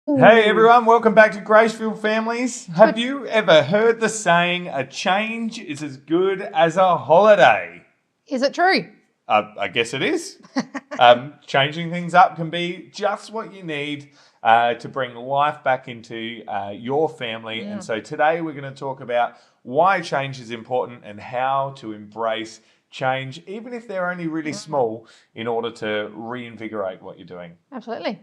Hey everyone, welcome back to Gracefield Families. Have you ever heard the saying, a change is as good as a holiday? Is it true? I guess it is. Changing things up can be just what you need to bring life back into your family. And so today we're going to talk about why change is important and how to embrace change, even if they're only really small, in order to reinvigorate what you're doing. Absolutely.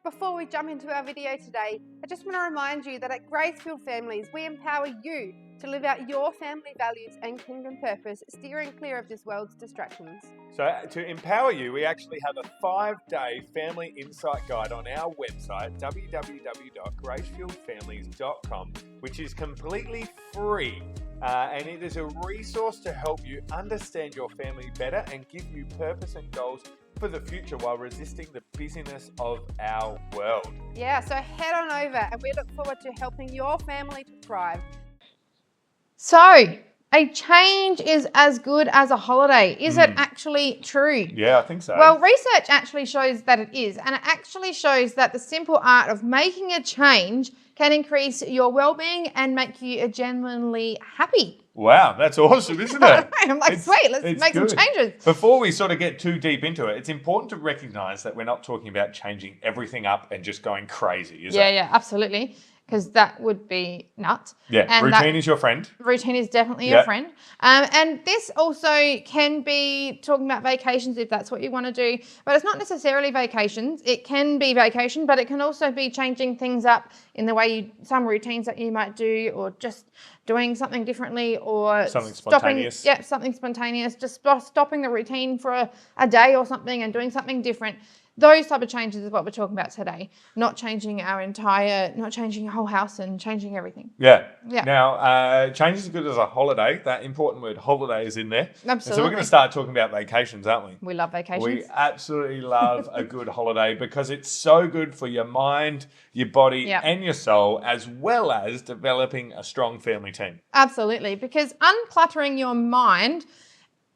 Before we jump into our video today, I just want to remind you that at Gracefield Families, we empower you to live out your family values and kingdom purpose, steering clear of this world's distractions. So to empower you, we actually have a 5-day family insight guide on our website, www.gracefieldfamilies.com, which is completely free. And it is a resource to help you understand your family better and give you purpose and goals for the future while resisting the busyness of our world. Yeah, so head on over and we look forward to helping your family to thrive. So, a change is as good as a holiday. Is it actually true? Yeah, I think so. Well, research actually shows that it is, and it actually shows that the simple art of making a change can increase your well-being and make you genuinely happy. Wow, that's awesome, isn't it? I'm like, sweet, let's make some changes. Before we sort of get too deep into it, it's important to recognize that we're not talking about changing everything up and just going crazy, is it? Yeah, absolutely. Because that would be nuts. Yeah, and routine is your friend. Routine is definitely your friend. And this also can be talking about vacations if that's what you want to do. But it's not necessarily vacations. It can be vacation, but it can also be changing things up in the way some routines that you might do, or just doing something differently, or something spontaneous. Something spontaneous. Just stopping the routine for a day or something and doing something different. Those type of changes is what we're talking about today. Not changing your whole house and changing everything. Yeah. Now, change is good as a holiday. That important word holiday is in there. Absolutely. And so we're going to start talking about vacations, aren't we? We love vacations. We absolutely love a good holiday because it's so good for your mind, your body, and your soul, as well as developing a strong family team. Absolutely. Because uncluttering your mind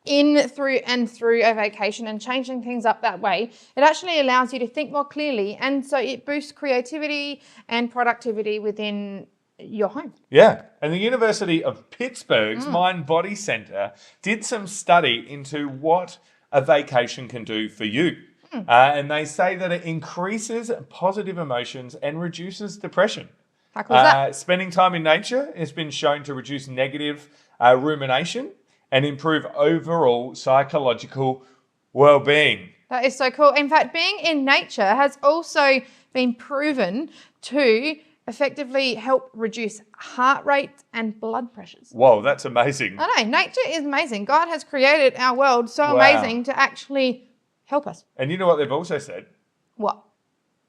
through a vacation and changing things up that way, it actually allows you to think more clearly, and so it boosts creativity and productivity within your home. Yeah, and the University of Pittsburgh's Mind Body Center did some study into what a vacation can do for you. And they say that it increases positive emotions and reduces depression. How cool is that? Spending time in nature has been shown to reduce negative rumination and improve overall psychological well-being. That is so cool. In fact, being in nature has also been proven to effectively help reduce heart rate and blood pressures. Whoa, that's amazing. I know, nature is amazing. God has created our world so amazing to actually help us. And you know what they've also said? What?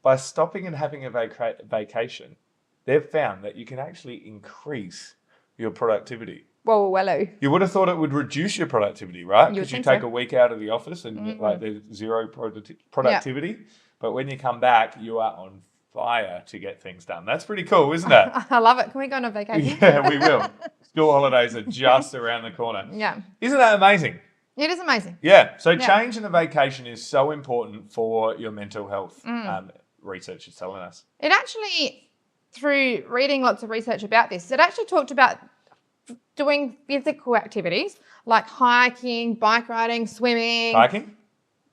By stopping and having a vacation, they've found that you can actually increase your productivity. Well. You would have thought it would reduce your productivity, right? Because you take a week out of the office and like there's zero productivity. But when you come back, you are on fire to get things done. That's pretty cool, isn't it? I love it. Can we go on a vacation? Yeah, we will. School holidays are just around the corner. Yeah. Isn't that amazing? It is amazing. Yeah. So change in a vacation is so important for your mental health. Research is telling us. It actually, through reading lots of research about this, it actually talked about doing physical activities like hiking, bike riding, swimming.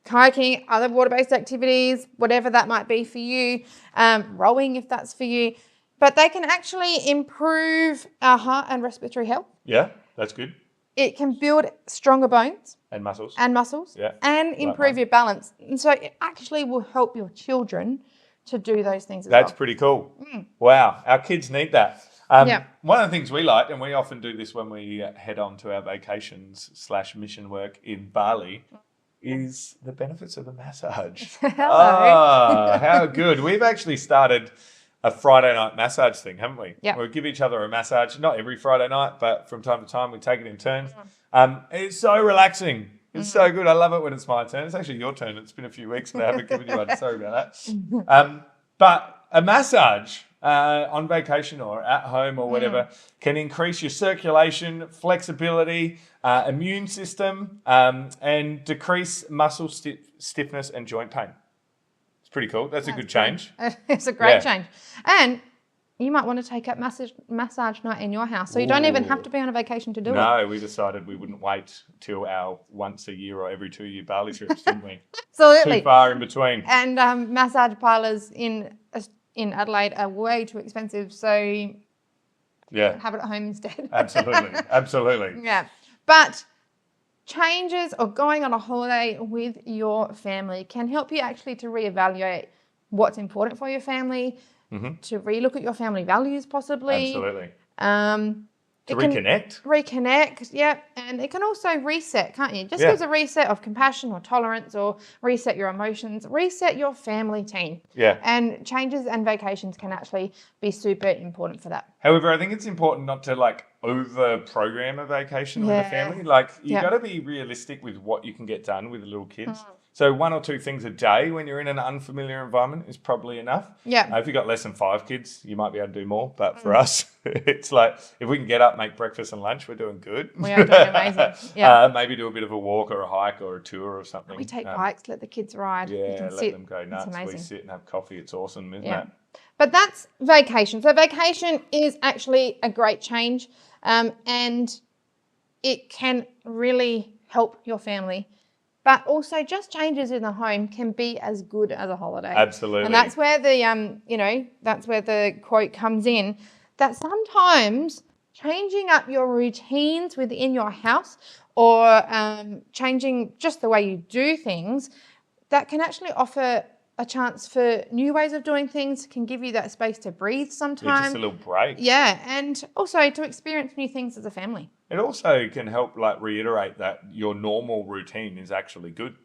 Kayaking, other water-based activities, whatever that might be for you, rowing if that's for you. But they can actually improve our heart and respiratory health. Yeah, that's good. It can build stronger bones. And muscles. Yeah. And improve your balance. And so it actually will help your children to do those things as well. That's pretty cool. Wow, our kids need that. One of the things we like, and we often do this when we head on to our vacations / mission work in Bali, is the benefits of the massage. Hello. How good. We've actually started a Friday night massage thing, haven't we? Yeah. We'll give each other a massage, not every Friday night, but from time to time we take it in turns. It's so relaxing. It's so good. I love it when it's my turn. It's actually your turn. It's been a few weeks and I haven't given you one. Sorry about that. But a massage on vacation or at home or whatever can increase your circulation, flexibility, immune system, and decrease muscle stiffness and joint pain. It's pretty cool. That's a good change. It's a great change. And you might want to take up massage night in your house. So you don't even have to be on a vacation to do it. No, we decided we wouldn't wait till our once a year or every 2 year Bali trips, didn't we? Absolutely. Too far in between. And massage parlours in Adelaide are way too expensive. So have it at home instead. Absolutely. Yeah. But changes or going on a holiday with your family can help you actually to reevaluate what's important for your family, to relook at your family values possibly. Absolutely. To reconnect. Reconnect, yeah. And it can also reset, can't you? Just gives a reset of compassion or tolerance, or reset your emotions, reset your family team. Yeah. And changes and vacations can actually be super important for that. However, I think it's important not to over program a vacation with the family. You got to be realistic with what you can get done with the little kids. So 1 or 2 things a day when you're in an unfamiliar environment is probably enough. Yeah. If you've got less than 5 kids, you might be able to do more. But for us, it's if we can get up, make breakfast and lunch, we're doing good. We are doing amazing. Yeah. Maybe do a bit of a walk or a hike or a tour or something. We take bikes, let the kids ride. Yeah, let them go nuts. We sit and have coffee. It's awesome, isn't it? But that's vacation. So vacation is actually a great change, and it can really help your family. But also just changes in the home can be as good as a holiday. Absolutely. And that's where the quote comes in, that sometimes changing up your routines within your house or changing just the way you do things, that can actually offer a chance for new ways of doing things, can give you that space to breathe sometimes. Yeah, just a little break. Yeah, and also to experience new things as a family. It also can help reiterate that your normal routine is actually good.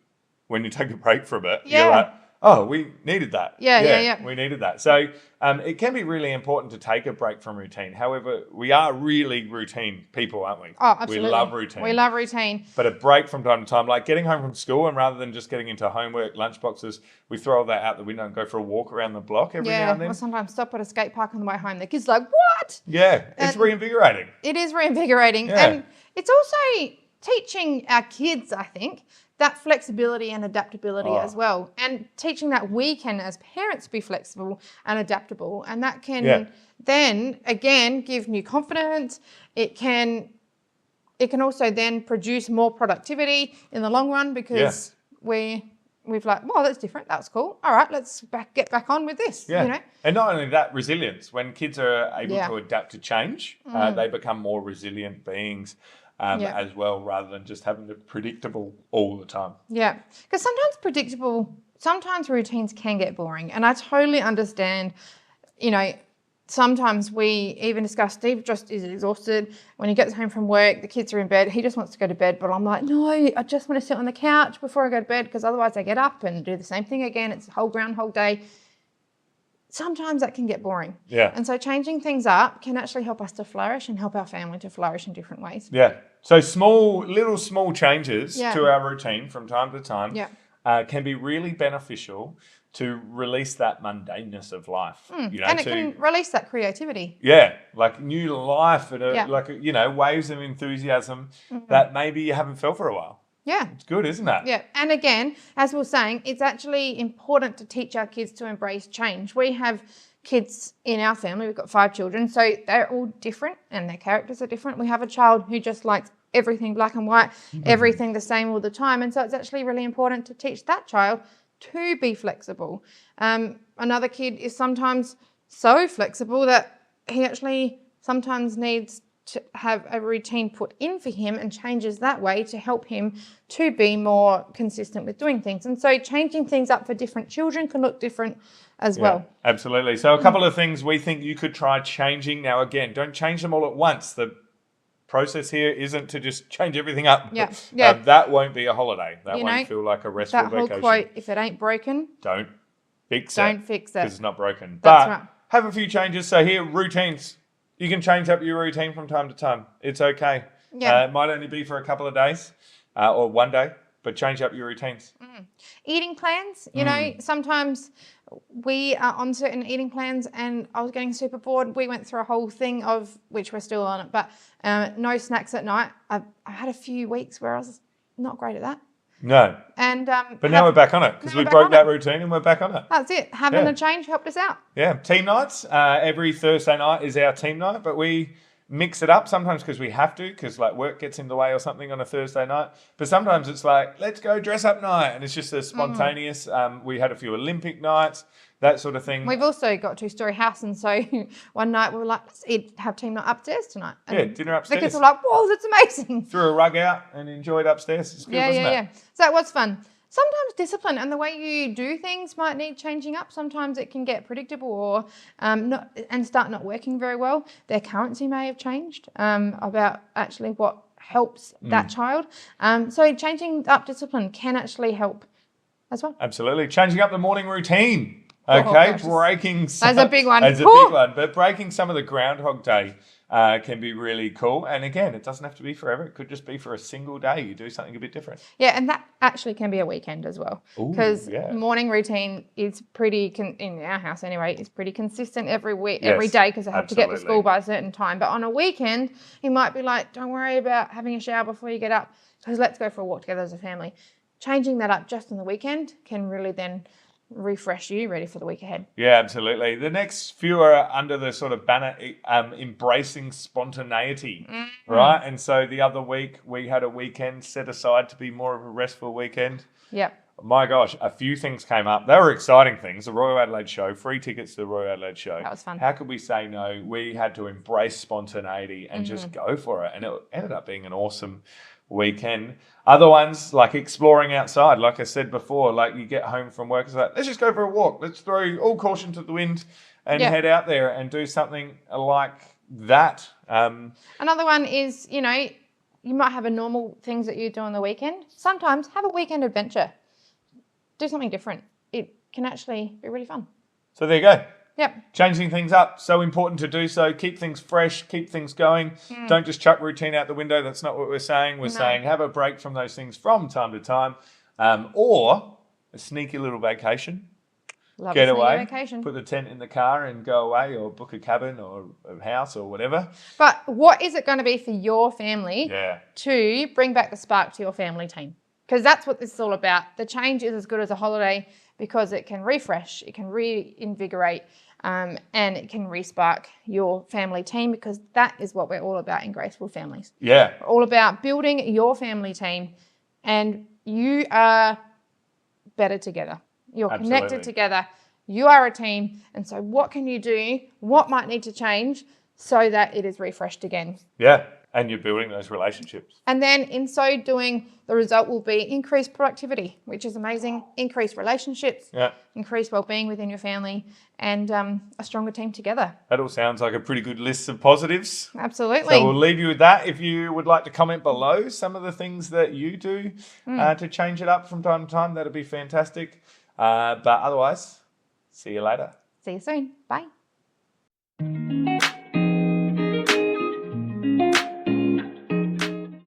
When you take a break from it, you're like, oh, we needed that. Yeah. We needed that. So it can be really important to take a break from routine. However, we are really routine people, aren't we? Oh, absolutely. We love routine. We love routine. But a break from time to time, like getting home from school, and rather than just getting into homework, lunchboxes, we throw that out the window and go for a walk around the block every now and then. Or sometimes stop at a skate park on the way home. The kids are like, what? Yeah, it's reinvigorating. It is reinvigorating. Yeah. And it's also teaching our kids, I think, that flexibility and adaptability as well, and teaching that we can as parents be flexible and adaptable, and that can then again give new confidence. It can also then produce more productivity in the long run, because we've well, that's different, that's cool, all right, let's get back on with this. And not only that, resilience. When kids are able to adapt to change, they become more resilient beings as well, rather than just having the predictable all the time. Yeah, because sometimes routines can get boring, and I totally understand. Sometimes we even discuss, Steve just is exhausted. When he gets home from work, the kids are in bed, he just wants to go to bed, but I'm like, no, I just want to sit on the couch before I go to bed, because otherwise I get up and do the same thing again. It's a whole groundhog day. Sometimes that can get boring. Yeah. And so changing things up can actually help us to flourish and help our family to flourish in different ways. Yeah. So small changes to our routine from time to time can be really beneficial to release that mundaneness of life. And it can release that creativity. Yeah, like new life and waves of enthusiasm that maybe you haven't felt for a while. Yeah. It's good, isn't it? Yeah. And again, as we were saying, it's actually important to teach our kids to embrace change. We have kids in our family. We've got 5 children. So they're all different and their characters are different. We have a child who just likes everything black and white, everything the same all the time. And so it's actually really important to teach that child to be flexible. Another kid is sometimes so flexible that he actually sometimes needs to have a routine put in for him, and changes that way to help him to be more consistent with doing things. And so changing things up for different children can look different as well. Absolutely. So a couple of things we think you could try changing. Now, again, don't change them all at once. The process here isn't to just change everything up. That won't be a holiday. That won't feel like a restful vacation. That whole quote, if it ain't broken, don't fix it. Don't fix it. Because it's not broken. That's but right. Have a few changes. So here, routines. You can change up your routine from time to time. It's okay. Yeah. It might only be for a couple of days or one day, but change up your routines. Eating plans, sometimes we are on certain eating plans and I was getting super bored. We went through a whole thing of, which we're still on it, but no snacks at night. I had a few weeks where I was not great at that. No. And but now we're back on it because we broke that routine and we're back on it. That's it. Having a change helped us out. Yeah. Team nights. Every Thursday night is our team night, but we mix it up sometimes because we have to, because like work gets in the way or something on a Thursday night. But sometimes it's like, let's go dress up night, and it's just a spontaneous. We had a few Olympic nights, that sort of thing. We've also got a 2-story house, and so one night we were like, let's have team night upstairs tonight. And dinner upstairs. The kids were like, whoa, that's amazing. Threw a rug out and enjoyed upstairs. It's good, wasn't it? So it was fun. Sometimes discipline and the way you do things might need changing up. Sometimes it can get predictable or start not working very well. Their currency may have changed about actually what helps that child. So changing up discipline can actually help as well. Absolutely. Changing up the morning routine. Okay, breaking. That's a big one. That's a big one. But breaking some of the Groundhog Day can be really cool. And again, it doesn't have to be forever. It could just be for a single day. You do something a bit different. Yeah, and that actually can be a weekend as well. Because morning routine is pretty, in our house anyway, is pretty consistent every week, every day, because I have to get to school by a certain time. But on a weekend, you might be like, don't worry about having a shower before you get up, because let's go for a walk together as a family. Changing that up just on the weekend can really then refresh you ready for the week ahead. Yeah, absolutely. The next few are under the sort of banner embracing spontaneity, right? And so the other week we had a weekend set aside to be more of a restful weekend. Yep. My gosh, a few things came up. They were exciting things. The Royal Adelaide Show, free tickets to the Royal Adelaide Show. That was fun. How could we say no? We had to embrace spontaneity and just go for it. And it ended up being an awesome weekend. Other ones, like exploring outside, like I said before, like you get home from work, it's like, let's just go for a walk. Let's throw all caution to the wind and head out there and do something like that. Another one is, you might have a normal things that you do on the weekend. Sometimes have a weekend adventure. Do something different. It can actually be really fun. So there you go. Yep. Changing things up, so important to do so. Keep things fresh, keep things going. Don't just chuck routine out the window. That's not what we're saying. We're saying have a break from those things from time to time, or a sneaky little vacation. Love Get a away, vacation. Put the tent in the car and go away, or book a cabin or a house or whatever. But what is it going to be for your family to bring back the spark to your family team? Because that's what this is all about. The change is as good as a holiday because it can refresh, it can reinvigorate, and it can respark your family team, because that is what we're all about in Graceful Families. Yeah. We're all about building your family team, and you are better together. You're connected together. You are a team. And so what can you do? What might need to change so that it is refreshed again? Yeah. And you're building those relationships. And then in so doing, the result will be increased productivity, which is amazing, increased relationships, increased well-being within your family, and a stronger team together. That all sounds like a pretty good list of positives. Absolutely. So we'll leave you with that. If you would like to comment below some of the things that you do to change it up from time to time, that'd be fantastic. But otherwise, see you later. See you soon. Bye.